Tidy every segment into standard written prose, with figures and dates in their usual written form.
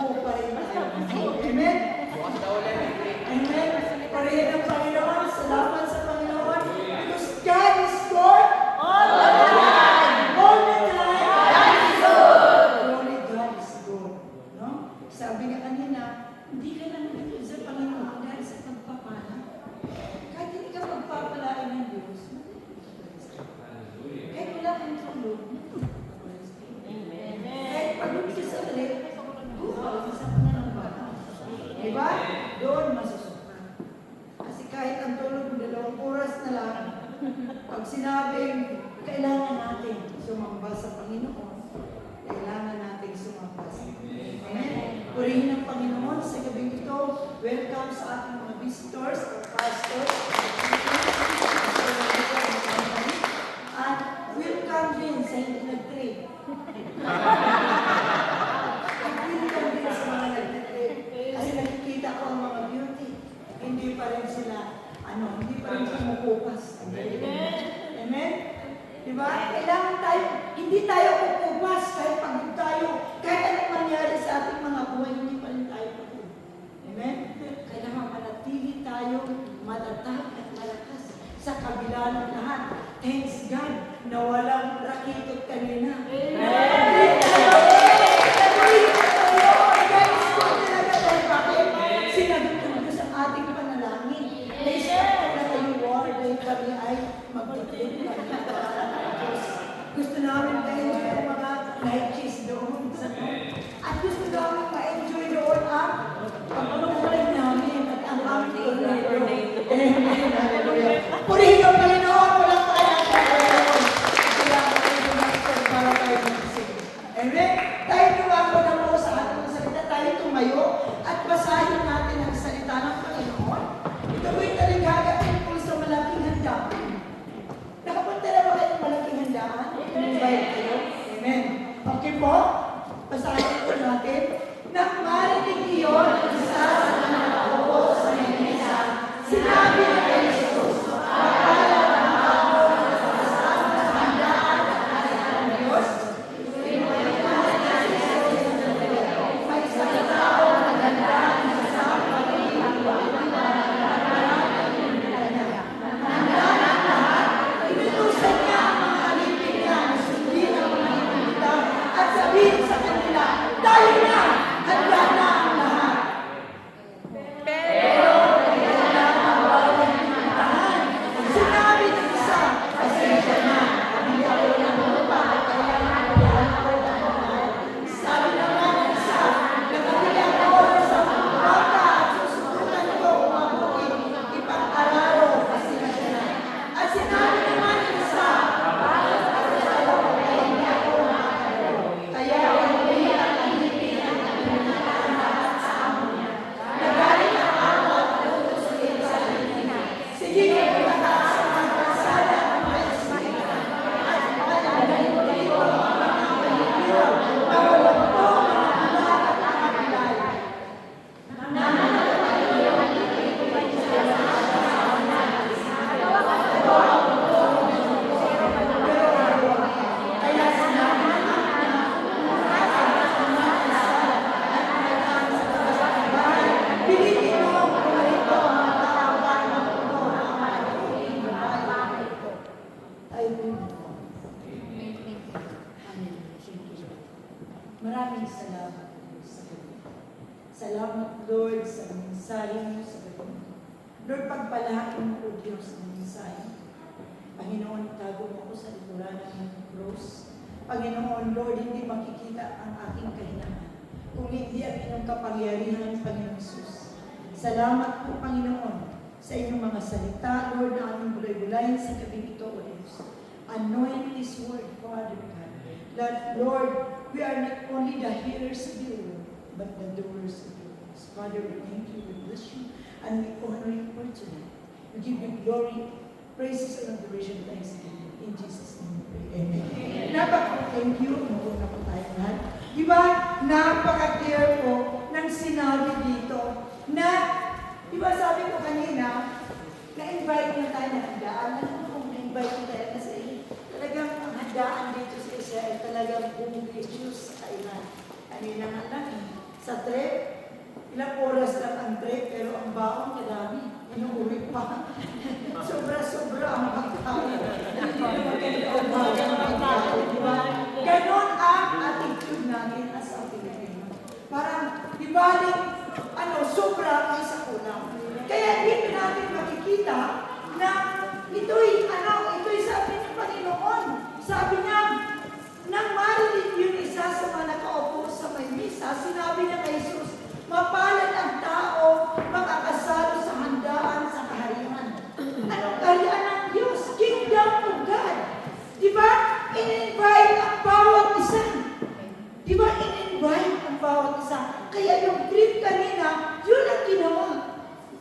buo pa rin tayo. Amen? Amen? Parihin ang Panginoon. Salamat sa Panginoon. Because God is good. All the time. All the time. God is good. Only God is good. No? Sabi niya kanina, hindi ka lang nagtutulad sa Panginoon dahil sa pagpapala. Kahit hindi ka magpapalain ng Diyos, kahit wala kang tulog, kahit pagod ka sa ulit, isa ka na ng bata. Diba? Doon masusukan. Kasi kahit ang tulog mo 2 oras na lang, pag sinabing kailangan natin sumamba sa Panginoon, kailangan natin sumamba sa Panginoon. Amen? Purihin ang Panginoon sa gabing ito. Welcome sa ating mga visitors, our pastors, at welcome din sa hindi nag-trade. Welcome din sa mga nag-trade. Kasi nakikita ko ang mga beauty. Hindi pa rin sila, hindi pa rin kumukupas. Amen? Amen? Diba? Kailangan tayo, hindi tayo kukupas kahit pagod tayo. Kahit anong mangyari sa ating mga buhay, hindi pa rin tayo pagod. Amen? Kailangan manatili tayo matatag at malakas sa kabila ng lahat. Thanks God na walang rakitot kanina. Amen? Sinagot ng Diyos ang ating panalangin. Na-start na kayo war dahil kami ay magpapit. Gusto namin ma-enjoy ang mga night cheese doon. At gusto namin ma-enjoy doon ang pagpapalit namin at ang aming tornado. Amen. Hallelujah. Purihin ang Panginoon. Walang kaya tayo. Kailangan tayo dumaster para tayo magising. Amen. Tayo lumako na po sa ating salita. Tayo tumayo at basahin natin ang salita ng Panginoon. Ito po'y talighaga tungkol sa malaking handaan. Nakapunta na ba kayo ng malaking handaan? Invite kayo. Amen. Okay po? Basahin po natin. Nang marinig iyon, isa sa mga nakaupo sa mesa, sinabi na kay Jesus, "Akala ng ako na kasama sa handaan ng Diyos." May isang tao na ganda na kasama rin ang inutusan niya ang mga alipin niya na sundin ang mga ipunita at sabihin sa kanila, "Tayo na! Handa na ang lahat." Pero wala ang bawat pinuntahan. Sinabi ng isa, "Pasensya na, hindi ako nangulupa at kailangan ko yan ako ng." Sabi naman ng isa, "Nakabili ako ng isang baka at susubukan ko umabuti ipang-araro kasi siya na." At sinabi naman ng isa, "Hindi ako makakalo. Kaya hindi ang alipin ang pinuntahan sa amo niya. Nagaling ang amo at natutusin sa alipin. Sige, pagkataas sa mga kalsada ang may sinihan. At malalagay mo dito ang mga palipiro na walang po mga bulag at mga pilay. Kaya sinabi pilitin mo ang pumarito ang mga katawan ng puno ang malaking babae. Ay, maraming salamat Lord sa gabi. Salamat Lord sa mensahe mo sa gabi. Lord, pagpalain mo o Diyos ang mensahe. Panginoon, tago mo ako sa likuran ng cross. Panginoon, Lord, hindi makikita ang aking kahinaan kung hindi ang inyong kapangyarihan, Panginoon Jesus. Salamat po, Panginoon, sa inyong mga salita, Lord, na aming bulay-bulayin sa gabing ito, O Diyos. Anoint this word, Father God. That, Lord, we are not only the hearers of your word, but the doers of your words. Father, we thank you, we bless you, and we honor you for tonight. We give you glory, praises, and adoration, thanksgiving. In Jesus' name we pray. Amen. Thank you. Muna po tayo lahat. Diba, napaka-clear po ng sinabi dito na, diba sabi ko kanina, na-invite na tayo ng handaan. Alam mo kung na-invite na tayo kasi talagang ang handaan dito sa Israel, talagang bumugay Diyos sa kailan. Kanina nga lang, Sa trip, ilang oras lang ang trip, pero ang baon kadami. Inuuwi pa. Sobra-sobra ang pagkain. Hindi naman kayo ang pagkain, di ba? Ganon ang attitude natin as a Pilipino. Parang, di ba, sobra kaysa kulang. Kaya dito natin makikita na ito'y sabi ng Panginoon. Sabi niya, nang marinig yung isa sa mga nakaupo sa may misa, sinabi niya kay Jesus, mapalad ang tao makakasalo sa handaan sa kaharian. Anong kaharian ng Diyos? Kingdom of God. Di ba? In-invite ang bawat isa. Di ba? In-invite ang bawat isa. Kaya yung trip kanina, yun ang ginawa.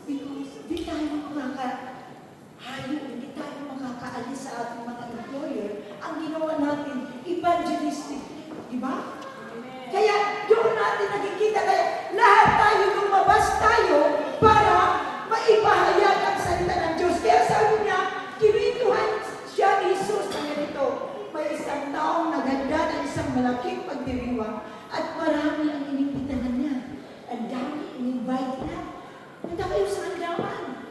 Because di tayo makakahayo, hindi tayo makakaalis sa ating mga employer. Ang ginawa natin, evangelistic. Di ba? Kaya doon natin nakikita, kaya lahat tayo lumabas tayo para maipahayag ang salita ng Diyos. Kaya sabi niya, kinuwentuhan siya ni Jesus na ganito, may isang taong naghanda ng isang malaking pagdiriwang at marami ang inibitahan niya. Ang dami in-invite niya. Punta kayo sa handaan.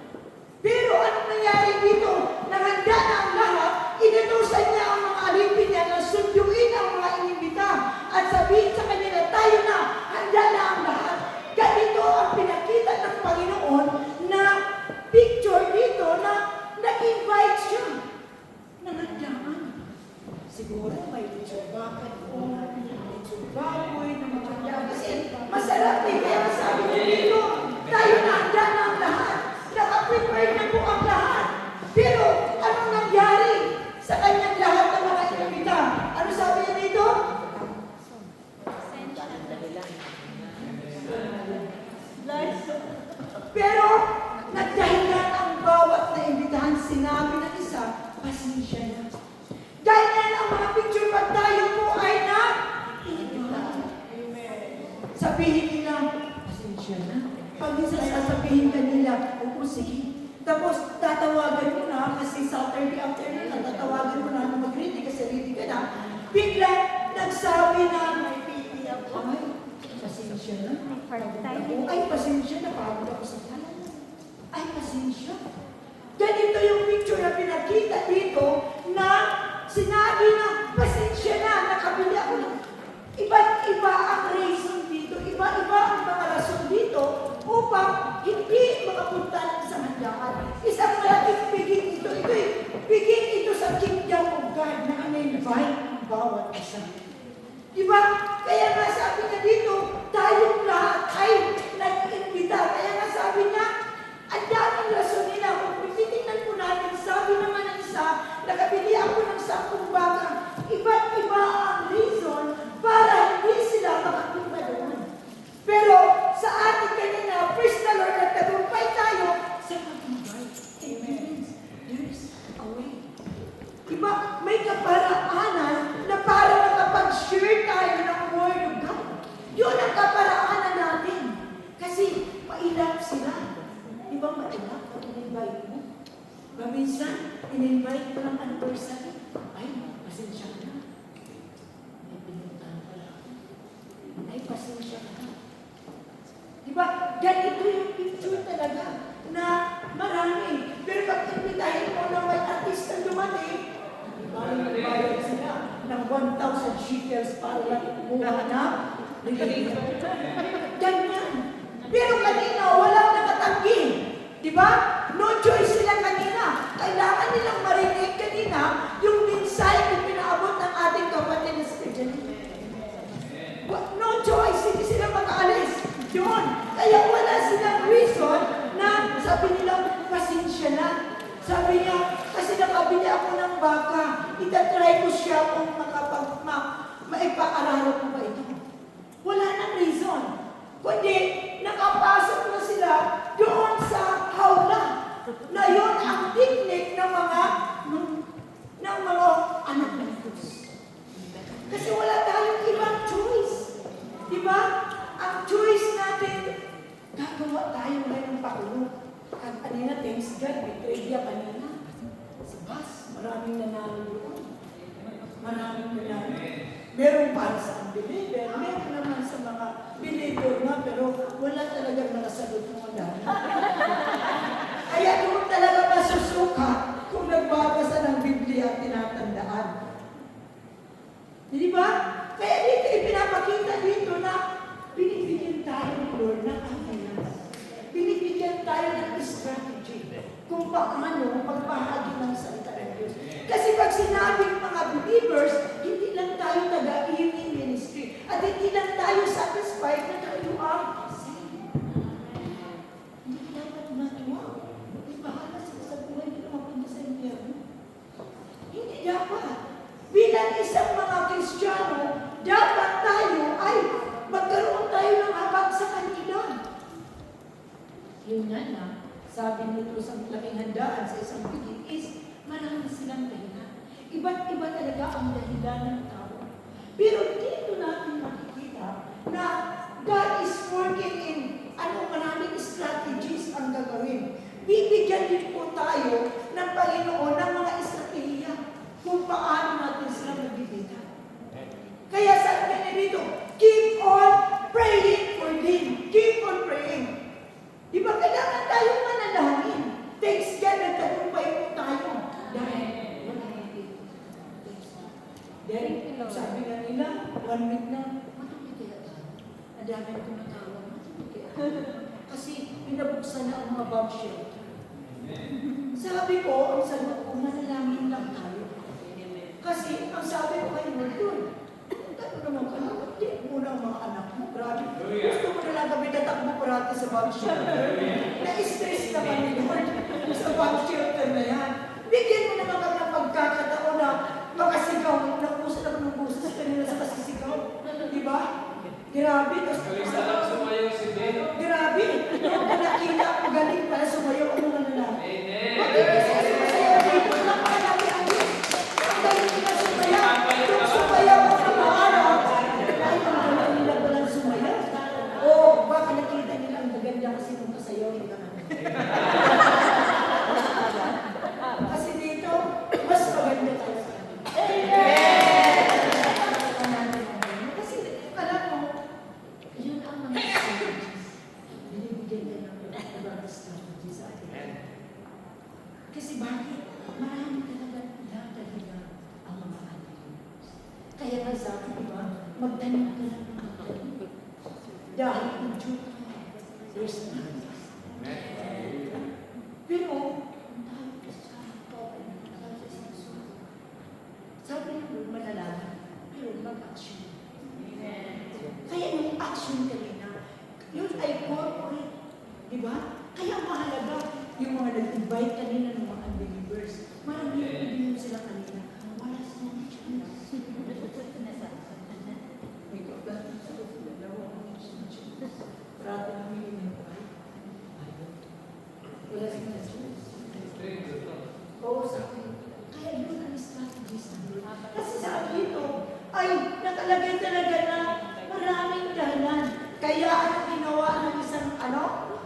Pero anong nangyari dito? Naghanda na ang lahat, inutusan niya ang mga alipin niya na sunduin ang mga inimbita at sabihin sa kanila, tayo na, handa na ang lahat. Ganito ang pinakita ng Panginoon na picture dito na nag-invite siya. Nanghandaan. Siguro may litsubakan o litsubaboy na maghandaan. Kasi masarap eh. Kaya sabi niya dito, tayo na, handa na ang lahat. Naka-prepare na po ang lahat. Pero anong nangyari sa kanyang lahat ng mga inimbita? Ano sabi niya dito? Pero nagdahilan ang bawat na imbitahan, sinabi ng isa, pasensya na. Dahil yan ang mga picture pag tayo po ay sabihin nila, pasensya na. Pag minsan sasabihin kanila, oo, sige. Tapos tatawagan mo na, kasi Saturday afternoon na, tatawagan mo na mag-ready kasi ready ka na. Bigla nagsabi na, ay, pasensya na. Ay, pasensya na. Pagod ako sa kalan. Ay, pasensya. Ganito yung picture na pinakita dito na sinabi na, pasensya na, nakabili ako ng iba't iba ang reason dito, iba-iba ang mga rason dito upang hindi makapunta sa handaan. Isang malaking biging ito, biging ito sa kingdom of God na in-invite ang bawat isa. Diba? Kaya nga sabi niya dito, tayong lahat ay nag-imbita. Kaya nga sabi niya, ang daming rason nila. Kung titignan po natin, sabi naman ng isa, nakabili ako ng 10 baka. Iba't iba ang reason para hindi sila makapunta doon. Pero sa ating kanina, praise the Lord, at tagumpay tayo sa pag-invite. Amen. There is a way. Diba? May kaparaanan na para makapag-share tayo ng Word of God. Yun ang kaparaanan natin. Kasi mailap sila. Diba mailap pag in-invite mo? Paminsan, in-invite mo ng anniversary. Ay, pasensya ka na. May pinuntahan ka lang. Ay, pasensya ka na. Diba? Ganito yung picture talaga na marami. Pero pag imbitahin mo na may artista dumating, bayad sila ng 1,000 shekels para lang kumuha na. Ganyan. Pero kanina, walang nakatanggi. Diba? No choice sila kanina. Kailangan nilang marinig kanina yung mensahe na pinaabot ng ating kapatid na spirituality. No choice. Hindi sila makaalis doon. Kaya wala silang reason na sabi nila, pasensya na. Sabi niya, kasi nakabili ako ng baka, itatry ko siya kung maipaalala ko ba ito. Wala nang reason. Kundi, nakapasok na sila doon sa hawla na yun ang technique ng mga anak ng Diyos. Kasi wala tayong ibang choice. Diba? Ang choice natin, gagawa tayo ngayon ng pakulong. At kanina, thanks God, may trivia kanina. Sa bus, maraming nanalo doon. Maraming nanalo. Meron para sa unbeliever, meron naman sa mga believer nga, pero wala talagang nakasagot mo dahil. Kaya doon talaga masusuka kung nagbabasa ng Biblia at tinatandaan. Di ba? Kaya dito ipinapakita dito na binibigyan tayo ng Lord ng angel. Binibigyan tayo ng strategy kung paano magbahagi ng salita ng Diyos. Kasi pag sinabing mga believers, hindi lang tayo taga-evening ministry at hindi lang tayo satisfied na tayo ang saved. Hindi dapat natuwa. Bahala sila sa buhay, hindi naman punta sa impyerno. Hindi dapat. Bilang isang mga Kristiyano, dapat tayo ay magkaroon tayo ng habag sa kanila. Yun nga na, sabi nito sa laking handaan sa isang bigit is, marami silang dahilan. Iba't iba talaga ang dahilan ng tao. Pero dito natin makikita na God is working in maraming strategies ang gagawin. Bibigyan din po tayo ng Panginoon ng mga estratehiya kung paano natin sila magbibigay. Kaya sabi niya dito, keep on praying for them. Keep on praying. Di ba kailangan tayong manalangin? Thanks God, nagtagumpay po tayo. Dahil wala natin. Dahil sabi nga nila, 1 week na, matuloy kaya tayo. Ang dami na tumatawag, matuloy kaya tayo. Kasi pinabuksan na ang mga bomb shelter. Sabi ko, ang sagot ko, manalangin lang tayo. Kasi ang sabi ko kay Lord, ano naman ka na, hindi muna ang mga anak mo, grabe. Gusto mo na lang kami tatakbo parati sa bomb shelter. Na-stress naman ni Lord sa bomb shelter na yan. Bigyan mo naman kami ng pagkakataon na makasigaw. Nakusa naman ng buses kanina sa kasisigaw. Di ba? Grabe. Grabe. Nakita ko galing para sumayaw ang mga lalaki. Bakit kasi sumayaw dito? Napakalaki-aki. Ang galing nila sumayaw. Kung sumayaw ang mga araw, ay ang galing nila walang sumayaw. O baka nakita nila ang maganda kasi nung kasayaw nila. Kasi dito, mas maganda tayo sa kanila. Kasi alam mo, yun ang mga strategies. Binibigyan din ng mga strategies sa atin. Kasi bakit? Marami talaga dahilan ang mga anak. Kaya nga sabi, diba, magtanim ka lang ng magtanim. Dahil in due time, there's an harvest. Pero, kung tayo sa sabi ng Lord, manalangin, pero mag-action. Kaya yung action kanina, yun ay corporate. Diba? Kaya mahalaga yung mga nag-invite kanina ng mga unbelievers. Marami yung ibigin sila kanina. Wala silang chance. May kapatid sa dalawa ang chance. Parati namin yung invite. Wala silang chance. Oo, sa akin. Kaya yun ang strategies na yun. Kasi sa dito, ay nakalagay talaga na maraming dahilan. Kaya ang ginawa ng isang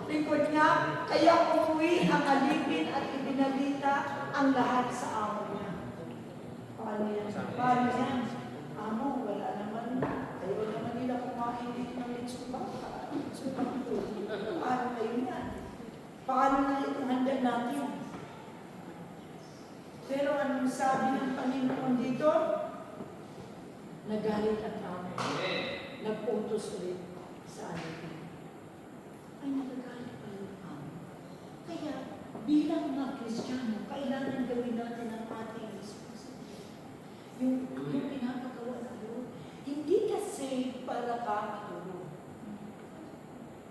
lingkod niya, kaya umuwi ang alipin at ibinalita ang lahat sa amo niya. Paano yan? Paano yan? Amo, wala naman. Ayaw naman nila kumain dito ng litsubang. Paano kayo yan? Paano na itong handa natin? Pero anong sabi ng Panginoon dito? Nagalit ang amo. Nag-utos ulit sa alipin. Ay nagagalit pa yung amo. Kaya bilang mga Kristiyano, kailangan gawin natin ang ating responsibility. Yung pinapagawa ng Lord. Hindi ka saved para ka matulog.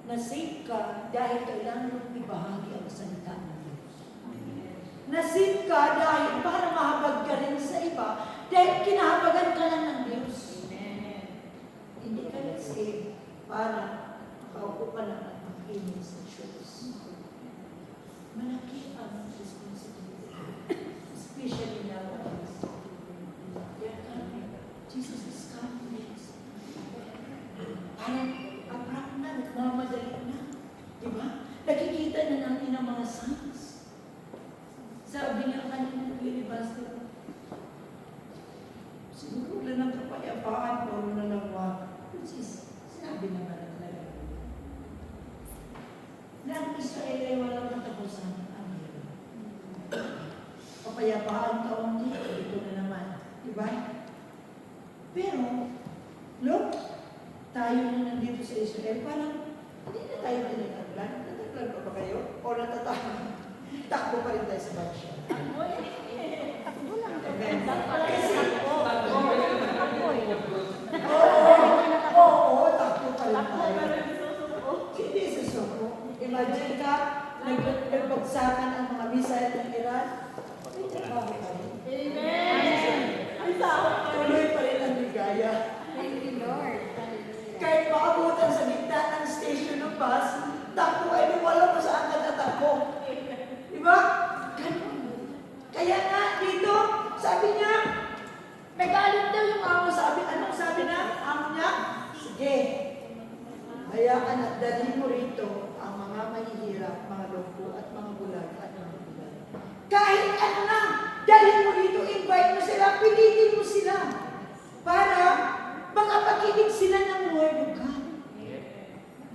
Na-save ka dahil kailangan mong ibahagi ang salita ng Diyos. Na-save ka dahil para mahabag ka rin sa iba dahil kinahabagan ka lang ng Diyos. Hindi ka na-save para makaupo ka lang at makinig sa Diyos. Malaki ang responsibility. Especially nowadays. Jesus is coming. Parang na, nagmamadali na. Diba? Nakikita na natin ang mga signs. Sabi niya kanina ng Pastor, siguro wala ng kapayapaan, puro na lang which is, sinabi naman ng kinabahan ka hindi, ito na naman. Diba? Pero, look, tayo na nandito sa Israel, parang hindi na tayo tinataglan. Nataglan pa ba kayo? O natatakbo? Takbo pa rin tayo sa bansya. Takbo lang. Amen. Kasi, Oo, takbo pa rin tayo. Hindi susuko. Imagine ka, nagbagsakan ang mga missile ng Iran. May trabaho pa rin. Amen. Tuloy pa rin ang ligaya. Thank you, Lord. Kahit maabutan sa gitna ng station ng bus, takbo ay wala mo saan ka tatakbo. Diba? Ganun. Kaya nga, dito, sabi niya, nagalit daw yung amo. Anong sabi na? Amo niya? Sige. Hayaan at dalhin mo rito ang mga mahihirap, mga loko at mga bulag at mga bulag. Kahit ano na, dalhin mo rito, invite mo sila, pilitin mo sila. Para makapakinig sila ng word of God.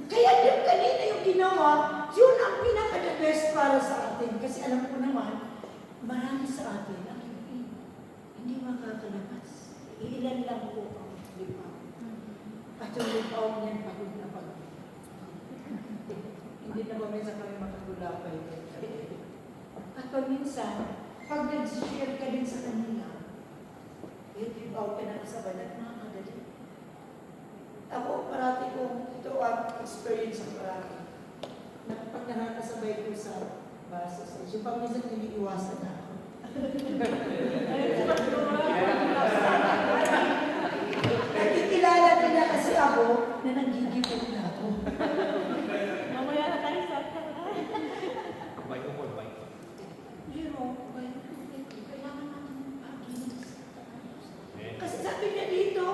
Kaya yung kanina yung ginawa, yun ang pinaka-the best para sa atin. Kasi alam ko naman, marami sa atin ang hindi makakalabas. Iilan lang po ang lipaw. At yung lipaw niyan, pagod na pagod. Hindi na ba minsan kami makagulapay. At paminsan, pag nag-share ka din sa kanila, yung lipaw ka na sa banat, makakadali. Ako, parati kong ito ang experience ko parati. Pag nakakasabay ko sa bus station, pag minsan iniiwasan na ako. Nakikilala nila kasi ako na nanggigipon na ako. Mamaya na tayo sa Pero, kailangan natin paginis. Kasi sabi niya dito,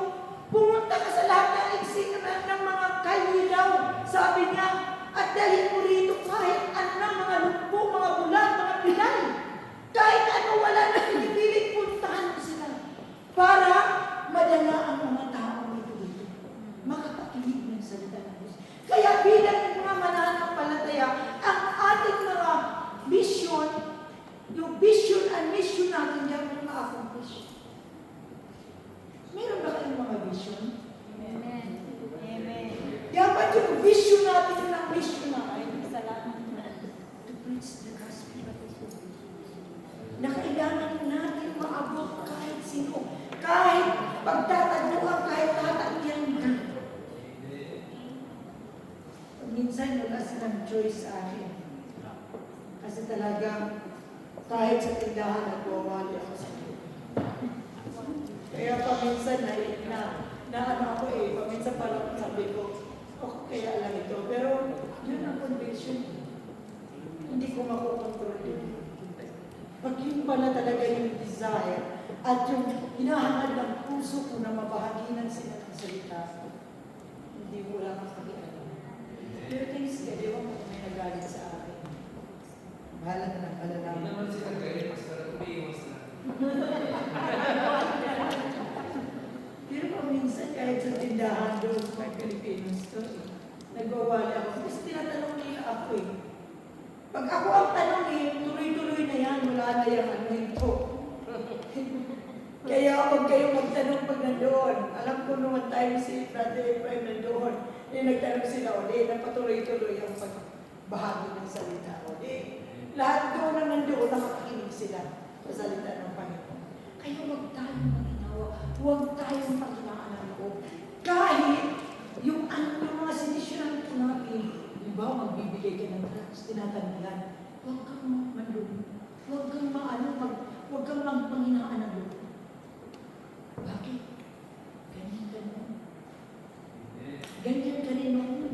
pumunta ka sa lahat ng eksena ng mga kalinaw. Sabi niya, at dahil mo rito kahit ano na mga lumpo, mga bulag, mga pilay. Kahit ano, wala na pinipilit, puntahan mo sila. Para madala ang mga tao dito. Makapakinig ng salita ng Diyos. Kaya bilang mga mananampalataya, ang ating mga mission, yung vision and mission natin yan kung ma-accomplish. Meron ba kayong mga vision? Amen. Amen. Dapat yung vision natin yun ang mission natin. Salamat. To preach the gospel. Na kailangan natin maabot kahit sino. Kahit pagtataguan, kahit tatagyan ka. Minsan wala silang choice sa akin. Kasi talagang kahit sa tindahan nagwawali ako sa iyo. Kaya paminsan na ano ako paminsan parang sabi ko, kaya lang ito. Pero yun ang conviction. Hindi ko makukontrol yun. Pag yun pala talaga yung desire at yung hinahangad ng puso ko na mabahaginan sila ng salita, hindi mo lang makakialam. Pero thanks ka, di ba kung may nagalit sa akin? Bahala na lang pala namin. Naman sila kayo, pastor, umiiwas na. Pero kung minsan kahit sa tindahan doon sa Pilipinas to, nagwawala ako. Kasi tinatanong nila ako Pag ako ang tanongin, tuloy-tuloy na yan, wala na yung ano ito. Kaya huwag kayong magtanong pag nandoon. Alam ko naman tayo si Brother Ephraim nandoon. Nagtanong sila, napatuloy-tuloy ang pagbahagi ng salita. Lahat doon na nandoon, nakakinig sila sa salita ng Panginoon. Kaya huwag tayong maginawa, huwag tayong paghinaan ng loob. Kahit yung mga sinisyonan ko natin, di ba, magbibigay ka ng drugs, tinatanungan, huwag kang manlulun, huwag kang huwag kang panghinaan ng loob. Bakit? Ganyan ka noon. Ganyan ka rin noon.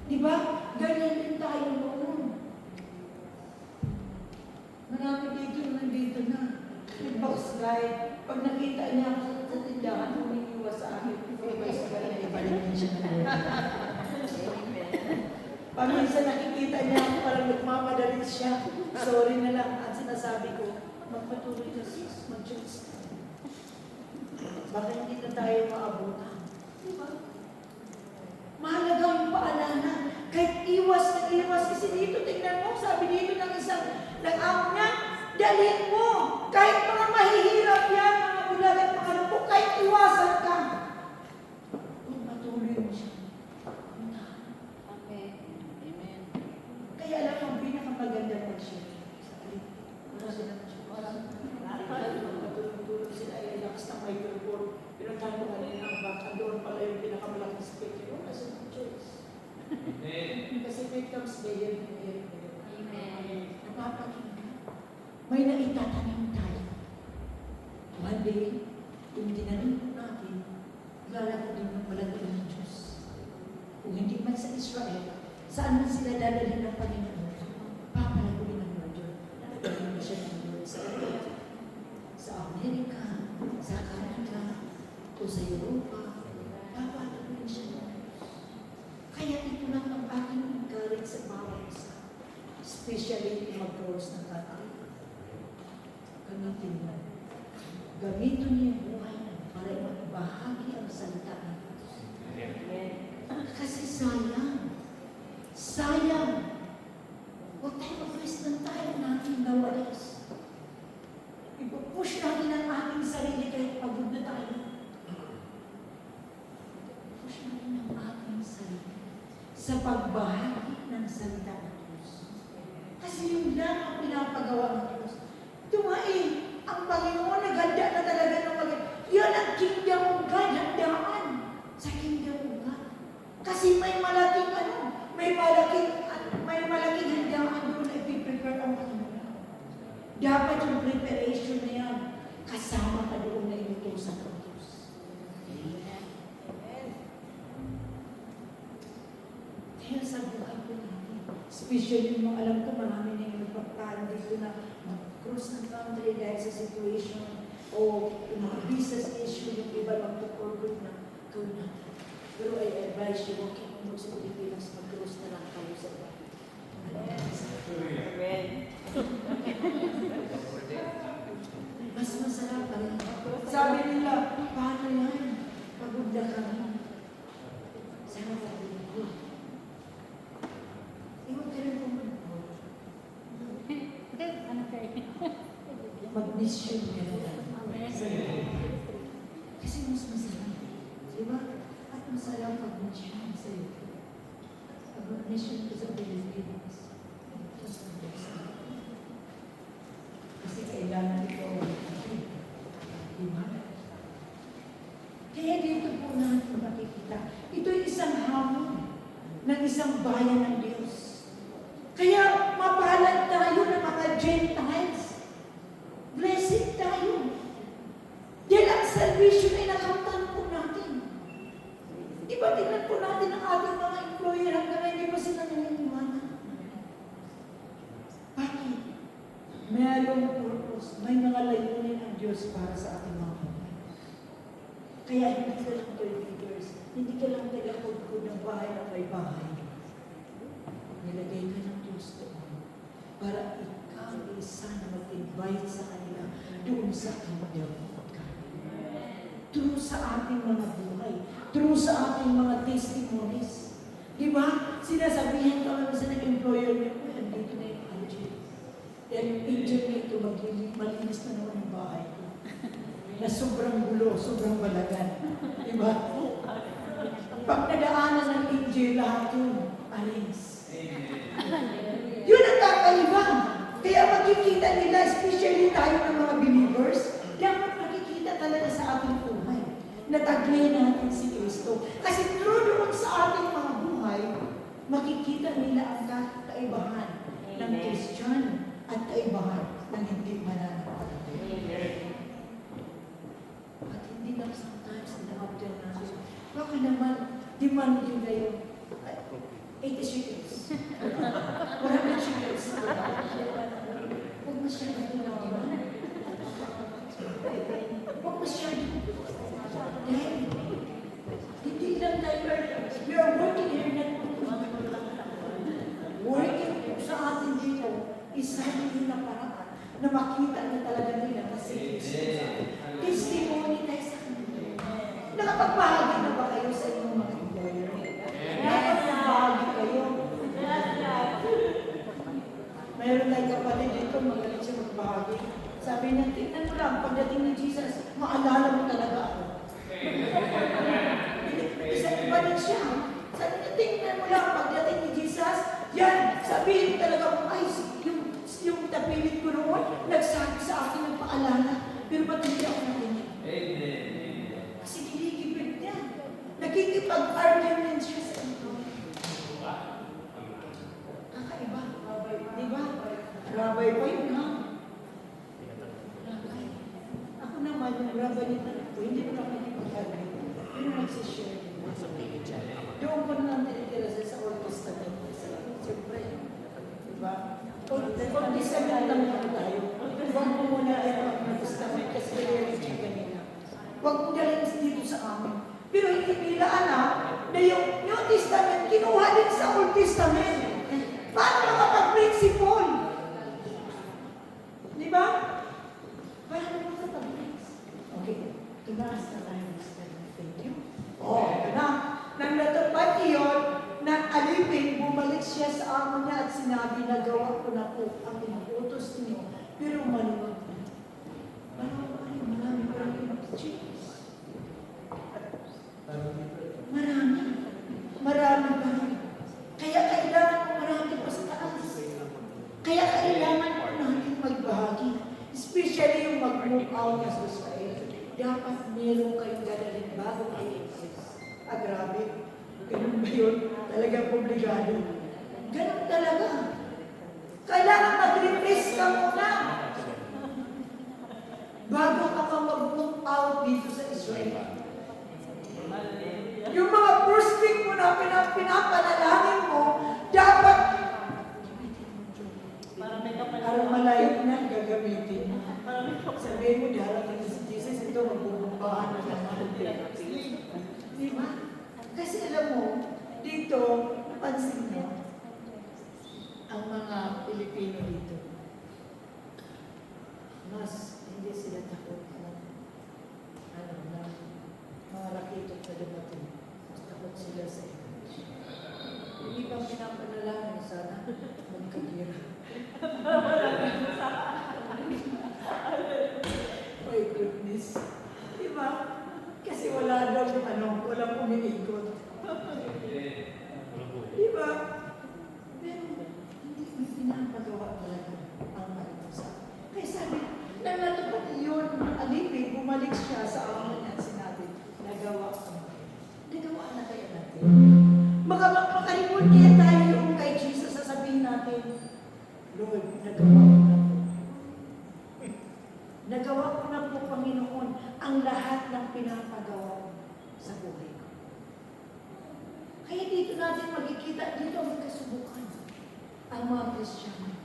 Di ba? Ganyan din tayo noon. Marami dito, nandito na. Nag-backslide. Pag nakita niya ako sa tindahan, humingiwas sa akin. Backslide na ibalik niya siya na pag minsan nakikita niya ako, parang nagmamadalit siya. Sorry na lang. At sinasabi ko, magpatuloy ka sis, mag-choose ka. Baka hindi na tayo maabutan. Diba? Mahalaga yung paalala. Kahit iwas na iwas. Kasi dito, tingnan mo, sabi dito ng isang amo niya, dalhin mo. Kahit mga mahihirap yan, mga bulag at mga lupok, kahit iwasan ka, kung patuloy mo siya, puntahan. Amen. Amen. Kaya alam mo, ang pinakamaganda pag siya sa alip. Wala sila ng siya. Matulog sila ay lakas ng microphone. Pero tayo kanina ang baka doon pala yung pinakamalaking speaker. Wala sila ng choice. Amen. Kasi may comes mayor. Amen. Napapakinggan. May naitatanim tayo. One day, yung tinanim po natin, lalako din ng malagay ng Diyos. Kung hindi man sa Israel, saan man sila dadalhin ng Panginoon? Papalaguin ng Lord yun. Dadalhin na siya ng Lord sa Amerika, sa Canada, o sa Europa. Papalaguin siya ng Diyos. Kaya ito lang ang aking encourage sa bawat isa. Especially kung mag-cross ng country. Gamitin mo. Gamitin niyo yung buhay mo para ibahagi ang salita ng Diyos. Kasi sayang. Sayang. Huwag tayo mag-waste ng time natin nowadays. Ipupush natin ang ating sarili kahit pagod na tayo. Push natin ang ating sarili sa pagbahagi ng salita ng Diyos. Kasi yun lang ang pinapagawa ng Diyos. Tumain, ang Panginoon naghanda na talaga ng maganda. Yan ang kingdom of God, handaan sa kingdom of God. Kasi may malaking handaan doon na ipiprepare ang Panginoon. Dapat yung preparation na yan, kasama ka doon na inutusan ng Diyos. Kaya sa buhay ko natin, especially yung mga alam ko, marami na yung nagpapaan dito na mag-cross ng country dahil sa situation o yung mga business issue, yung iba magpo-forward na gawin natin. Pero I advise you, huwag kang umog sa Pilipinas, mag-cross na lang kayo sa iba. Amen. Mas masarap pa rin. Sabi nila, paano yan? Pagod na kami. Sana sabi ko, iwan ka rin pumunta. Ano kayo? Mag-mission ka na lang. Kasi mas masarap. Diba? At masarap pag-mission sa'yo. Pag-mission ko sa Pilipinas. Kasi kailangan ito diba? Kaya dito po natin makikita. Ito'y isang hamon ng isang bayan ng Diyos. Kaya mapalad tayo ng mga Gentiles. Blessed tayo. Dahil ang salvation ay nakamtan po natin. Di ba tingnan po natin ang ating mga employer hanggang ngayon, di ba sila naniniwala? Bakit? Mayroong purpose. May mga layunin ang Diyos para sa ating mga buhay. Kaya hindi ka lang 30 years. Hindi ka lang nagakod-kod ng bahay na may bahay. Nilagay ka ng Diyos doon para ikaw isa na mag-invite sa kanila doon sa kingdom of God. True sa ating mga buhay. True sa ating mga testimonies. Diba? Sinasabihan ka lang sa employer niyo, andito na yung angel. Dahil yung angel nito, malinis na naman yung bahay ko. Na sobrang gulo, sobrang balagan. Diba? Pag nadaanan ng angel, lahat yun, alis. Yun ang kakaiba. Kaya makikita nila, especially tayo ng mga believers, dapat makikita talaga sa ating buhay. Nataglay natin si Kristo. Kasi through doon sa ating mga buhay, makikita nila ang kaibahan ng Christian at kaibahan ng hindi mananampalataya. At hindi lang sometimes na-obtain natin. Baka naman, demand yun ngayon. 80 shekels. 100 shekels. Huwag masyado ito ng demand. Huwag masyado. Dahil, hindi lang tayo, we are working here na working sa atin dito, isa din na paraan na makita na talaga nila na si Jesus. Testimony tayo sa kanila. Nakapagbahagi na ba kayo sa inyong mga employer? Nakapagbahagi kayo? Mayroon tayong kapatid dito, magaling siya magbahagi Sabi niya, tingnan mo lang, pagdating ni Jesus, maalala mo talaga ako. Isang iba din siya. Sabi niya, tingnan mo lang, pagdating ni Jesus, yan, sabihin talaga mo, ay, yung tapilit ko noon, nagsabi sa akin ng paalala, pero ba't hindi ako nakinig? Kasi kinikipid niya. Nakikipag-argument siya sa ito. Kakaiba. Di ba? Rabay pa yun, ha? Rabay. Ako naman, yung rabay nito, hindi ko naman nakikipag-argument. Pero nagsishare din. Doon ko na tinitira sa Old Testament. Siyempre, di ba? Old Testament lang naman tayo. Huwag mo muna yung Old Testament kasi religion kanina. Huwag mo galing dito sa amin. Pero hindi nila alam na yung New Testament kinuha din sa Old Testament. Paano makapag-principle? Di ba? Paano makapag-principle? Okay, tumaas na tayo. Thank you. Ito na. Nang natupad iyon, nang alipin, bumalik siya sa amo niya at sinabi na gawa ko na po ang inuutos niyo. Pero maluwag na. Marami pa rin cheese. Marami pa rin. Kaya kailangan mo marami pa sa taas. Kaya kailangan mo natin magbahagi. Especially yung mag-move out na society. Dapat meron kayong dadalhin bago kayo exist. Grabe. Ganun ba yun? Talagang obligado. Ganun talaga. Kailangan mag-replace ka muna. Bago ka mag-move out dito sa Israel. Yung mga first thing mo na pinapanalangin mo, dapat para malayo na gagamitin. Sabihin mo, darating na si Jesus, ito magbubumbahan na naman. Di ba? Kasi alam mo, dito, pansin mo, ang mga Pilipino dito, mas hindi sila takot na mga rakitot na dumating. Mas takot sila sa English. Hindi ba pinapanalangin sana magkatira? My goodness. Di ba? Kasi wala daw walang umiikot. Di ba? Pero hindi pinapagawa talaga ang malusa. Kaya sabi, nang natupad yun, alipin, bumalik siya sa amo niya at sinabi, nagawa ko. Nagawa na kaya natin. Makarimod kaya tayo yung kay Jesus, sasabihin natin, Lord, nagawa ko na po. Nagawa ko na po, Panginoon, ang lahat ng pinapagawa ko sa buhay ko. Kaya dito natin makikita, dito ang kasubukan ang mga Kristiyano.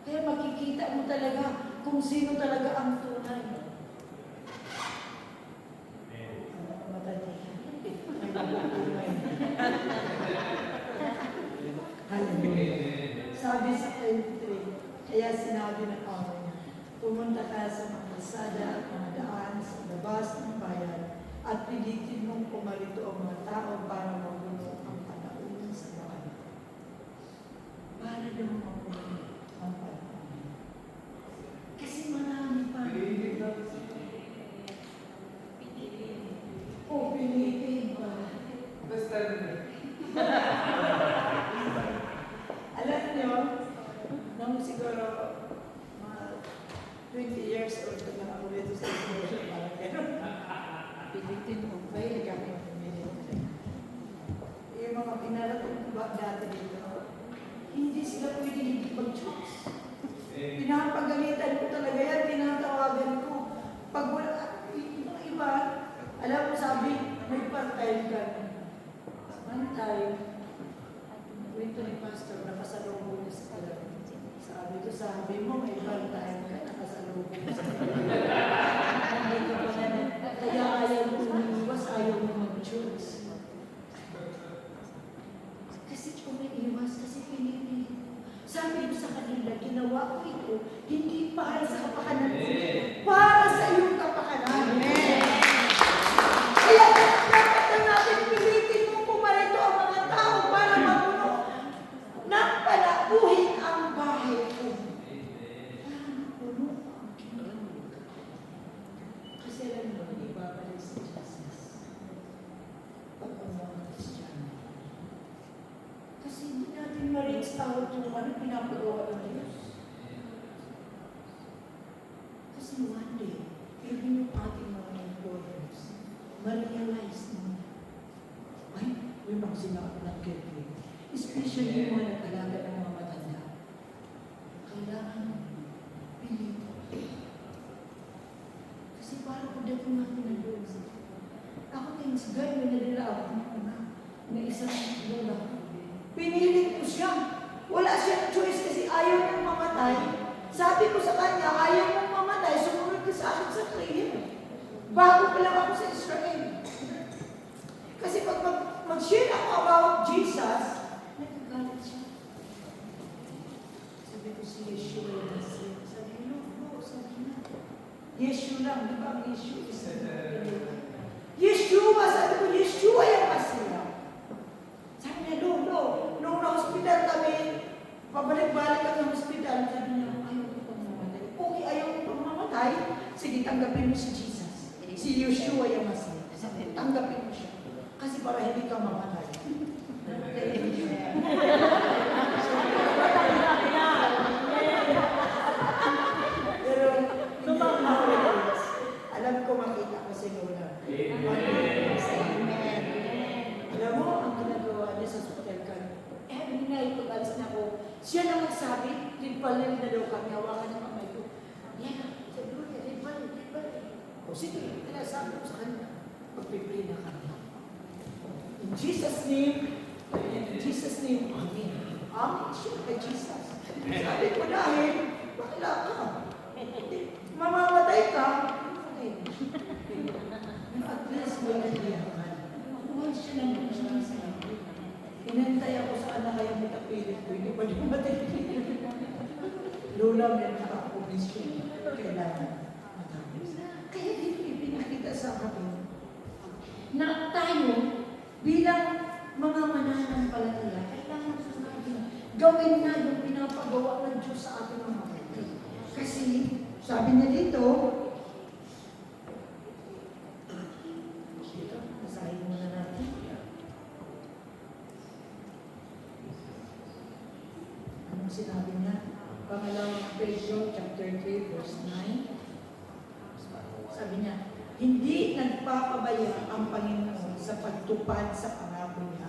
Kaya makikita mo talaga kung sino talaga ang tunay. Hallelujah. Sabi sa 23, kaya sinabi ng amo niya, pumunta ka sa mga kalsada at mga daan sa labas ng bayan at pilitin mong pumarito ang mga tao para magulo ang panahon sa bahay. Para daw magulo ang panahon. Kasi marami pa. Pilitin pa. Basta Alam niyo, nung siguro mga 20 years old na ako dito sa Israel, parang gano'n. Pilitin mo, mahilig ako ng pamilya. Yung mga pinarating ko ba dati dito, hindi sila pwede hindi mag-choose. Pinapagalitan ko talaga yan, tinatawagan ko. Pag wala, yung iba, alam mo sabi, may part-time ka. One time, kwento ni Pastor, nakasalubong niya sa kalaw. Sabi mo, may part-time ka, nakasalubong niya sa kalaw. Kaya ayaw mo umiiwas, ayaw mo mag-choose. Kasi umiiwas, kasi pinipili. Sabi mo sa kanila, ginawa ko ito, hindi para sa kapakanan mo, para sa iyong kapakanan. Kaya dapat na natin pilitin mo pumarito ang mga tao para mapuno ng palabuhin ang bahay ko. Para mapuno Kasi one day, even yung ating mga employers, ma-realize mo, ay, yun ang sinabi ng Kevin. Especially yung mga nag-alaga ng mga matanda. Kailangan pinito. Kasi parang pagdating natin ng doon, ako thanks God, may nalila ako na isang lola. Pinilit ko siya. Wala siyang choice kasi ayaw niyang mamatay. Sabi ko sa kanya, ayaw mong mamatay, sumunod ka sa akin sa prayer. Bago pa lang ako sa Israel. Kasi pag mag-share ako about Jesus, nagagalit siya. Sabi ko si Yeshua yung Masiya. Sabi ko, no, sabi na. Yeshua lang, di ba ang Yeshua? Yeshua, sabi ko, Yeshua yung Masiya. Sabi niya, no. Nung na-hospital kami, pabalik-balik kami ng hospital, sabi niya, ayaw ko pang mamatay. Okay, ayaw ko pang mamatay. Sige, tanggapin mo si Jesus. Si Yeshua yung Masiya. Sabi, tanggapin mo siya. Kasi para hindi ka mamatay. Pero, alam ko makita ko si Lola. Amen. Alam mo, ang ginagawa niya sa hospital ka, every night, pag-alis na ako, siya na magsabi, ripalin na daw kami, hawakan ng kamay ko. Yan, sabi ko, ripal. O sige, sabi ko sa kanya, pag-pipray na kami. In Jesus' name, Amen. Amen siya kay Jesus. Sabi ko dahil, bakla ka. Mamamatay ka, mamatay mo siya. At least may naliyakan. Huwag siya lang siya sa akin. Inantay ako sa anak kaya matapilit ko, hindi pa dumating. Lola, may nakakomisyon. Kailangan matapos. Kaya dito ipinakita sa akin na tayo bilang mga mananampalataya, kailangan sa natin gawin na yung pinapagawa ng Diyos sa ating mga kapatid. Kasi, sabi niya dito, basahin muna natin. Anong sinabi niya? Pangalawang Pedro, chapter 3, verse 9. Sabi niya, hindi nagpapabaya ang Panginoon sa pagtupad sa pangako niya.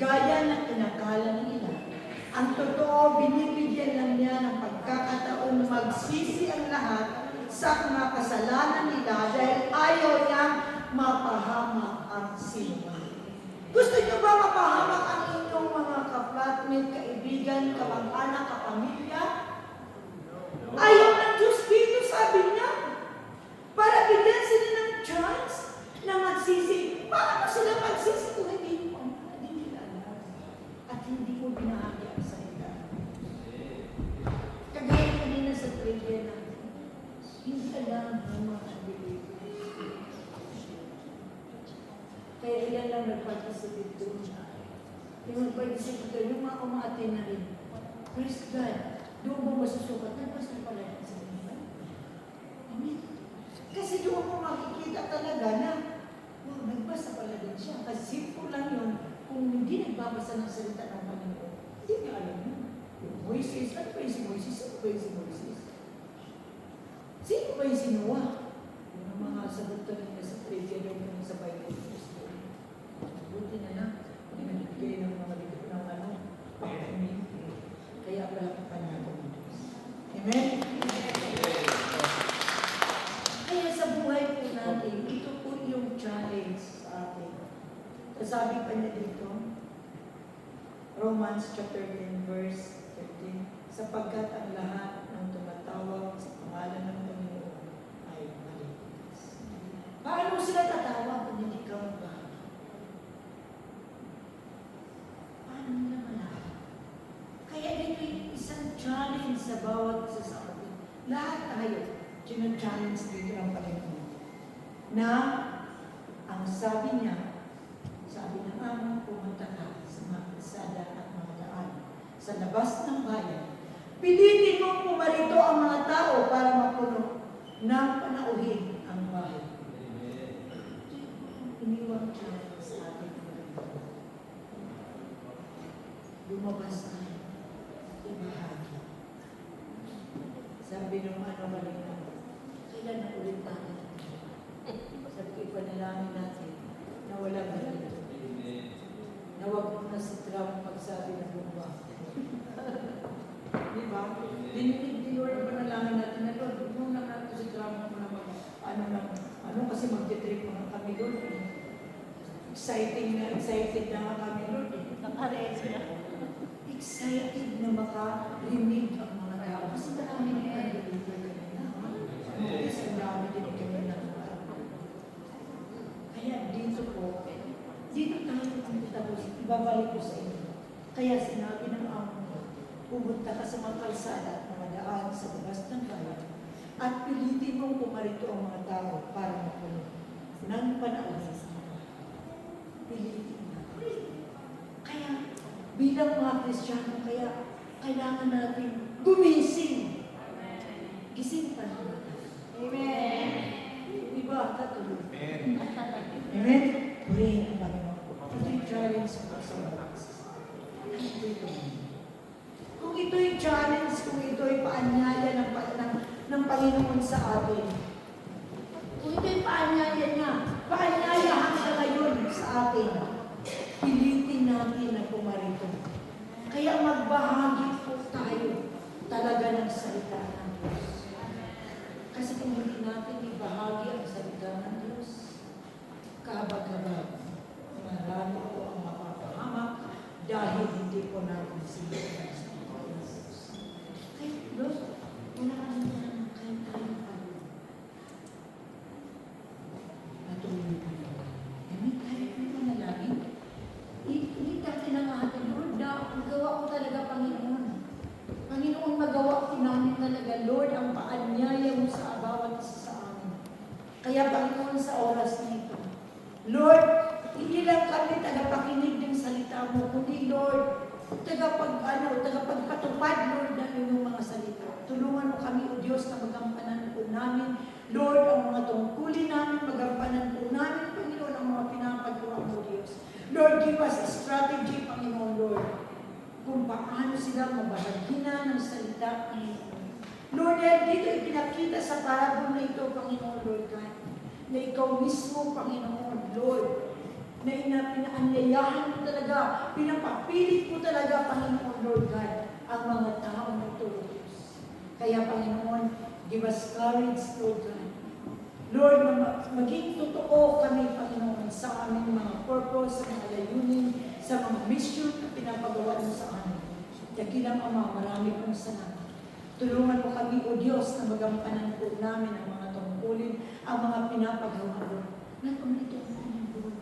Gaya ng inakala nila. Ang totoo, binibigyan lang niya ng pagkakataon magsisi ang lahat sa mga kasalanan nila dahil ayaw niyang mapahamak ang sinuman. Gusto niyo ba mapahamak ang inyong mga kapatid, kaibigan, kamag-anak, kapamilya? Ayaw ng Diyos dito, sabi niya. Para bigyan sila ng chance na magsisi. Paano sila magsisi kung hindi nila alam? At hindi mo binahagi ang salita. Kagaya kanina sa trivia natin, hindi alam ang mga unbelievers. Kaya ilan lang nag-participate doon. Yung nag-participate doon, yung mga umaatin na rin. Praise God. Doon mo masusukat. Nagpasal pala yan sa inyo. Amen. Kasi doon mo makikita talaga na, wow, nagbasa pala din siya. Kasi simple lang yun, kung hindi nagbabasa ng salita ng Panginoon, hindi niya alam yun. Yung Moises, ano ba yung si Moises? Sino ba yung si Moises? Sino ba yung si Noah? Yung mga sagot ka nila sa trivia doon kung sa Bible. Buti na lang, hindi nagbigay ng mga dito ng ano, kaya wala pa natin. Amen? Kaya sa buhay po natin, ito po yung challenge sa atin. Sabi pa niya dito, Romans chapter 10 verse 15, sapagkat ang lahat ng tumatawag sa pangalan ng Panginoon ay maligtas. Paano sila tatawag kung hindi ka magbahagi? Paano nila malaman? Kaya dito yung isang challenge sa bawat isa sa atin. Lahat tayo, challenge dito ang Panginoon. Na, ang sabi niya nga, pumunta ka sa mga kalsada at mga daan, sa labas ng bayan. Pilitin mo pumarito ang mga tao para mapuno ng panauhin ang bahay. Iniwang challenge sa ating Panginoon. Lumabas tayo, ibahagi. Sabi nung kanina, Kailan na ulit natin? Sabi ko, ipanalangin natin na walang ganito. Amen. Na huwag mo na si Trump pagsabi ng bomba. Di ba? Dininig ni Lord ang panalangin natin na Lord, huwag mo na natin si Trump na ano kasi magtitrip mo na kami Lord. Excited na nga kami Lord. Nakaready na. Excited na makarinig ang mga tao. Kasi marami na nag-deliver kanina. Kasi ang dami din kanina. Kaya dito po, dito tayo tapos ibabalik ko sa inyo. Kaya sinabi ng amo ko, pumunta ka sa mga kalsada at mga daan sa labas ng bayan at pilitin mong pumarito ang mga tao para mapuno ng panahon sa mga pilitin na. Kaya bilang mga Kristiyano, kaya kailangan natin gumising. Gising pa naman. Amen. Diba? Tatuloy. Amen. Amen? Purihin ang Panginoon. Ito yung challenge sa pagsasalas. Kung ito'y challenge, kung ito'y paanyaya ng Panginoon sa atin, kung ito'y paanyaya niya, paanyaya hanggang ngayon sa atin, pilitin natin na pumarito. Kaya magbahagi po tayo talaga ng salita ng Diyos. Kasi kung hindi natin ibahagi ang salita ng Diyos, kabag-kabag, marami po ang mapapahamak dahil hindi po natin sila sa Diyos. Kaya Diyos, wala kami na kahit tayo pa. Patuloy po na. Amen? Kahit may manalangin, hindi natin ang atin, Lord, magawa ko talaga, Panginoon. Panginoon, magawa ko namin talaga, Lord, ang paanyaya mo sa bawat isa sa amin. Kaya, Panginoon, sa oras na ito, Lord, hindi lang kami tagapakinig ng salita mo, kundi, Lord, tagapagpatupad, Lord, ng iyong mga salita. Tulungan mo kami, O Diyos, na magampanan po namin, Lord, ang mga tungkulin namin, magampanan po namin, Panginoon, ang mga pinapagawa mo, Diyos. Lord, give us a strategy, Panginoon, Lord, kung paano sila mabahagina ng salita, Panginoon. Lord, dito ipinakita sa parabol na ito, Panginoon, Lord God, na ikaw mismo, Panginoon, Lord, na pinaanyayahan mo talaga, pinapapilit mo talaga, Panginoon, Lord God, ang mga tao na ito, Diyos. Kaya, Panginoon, give us courage, Lord God. Lord, maging totoo kami, Panginoon, sa aming mga purpose, sa mga layunin, sa mga mission na pinapagawa mo sa amin. Dakilang Ama, marami pong salamat. Tulungan mo kami, O Diyos, na magampanan po namin ang mga tungkulin, ang mga pinapagawa mo. Nagpamito mo, Panginoon.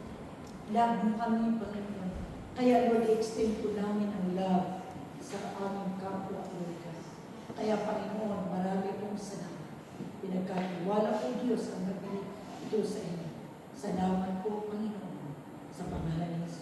Love mo kami, Panginoon. Kaya, Lord, extend po namin ang love sa aming kapwa, Lord God. Kaya, Panginoon, marami pong salamat. Pinagkatiwala po Diyos ang nabili ito sa inyo. Salamat po, Panginoon, sa pangalan ni Jesus.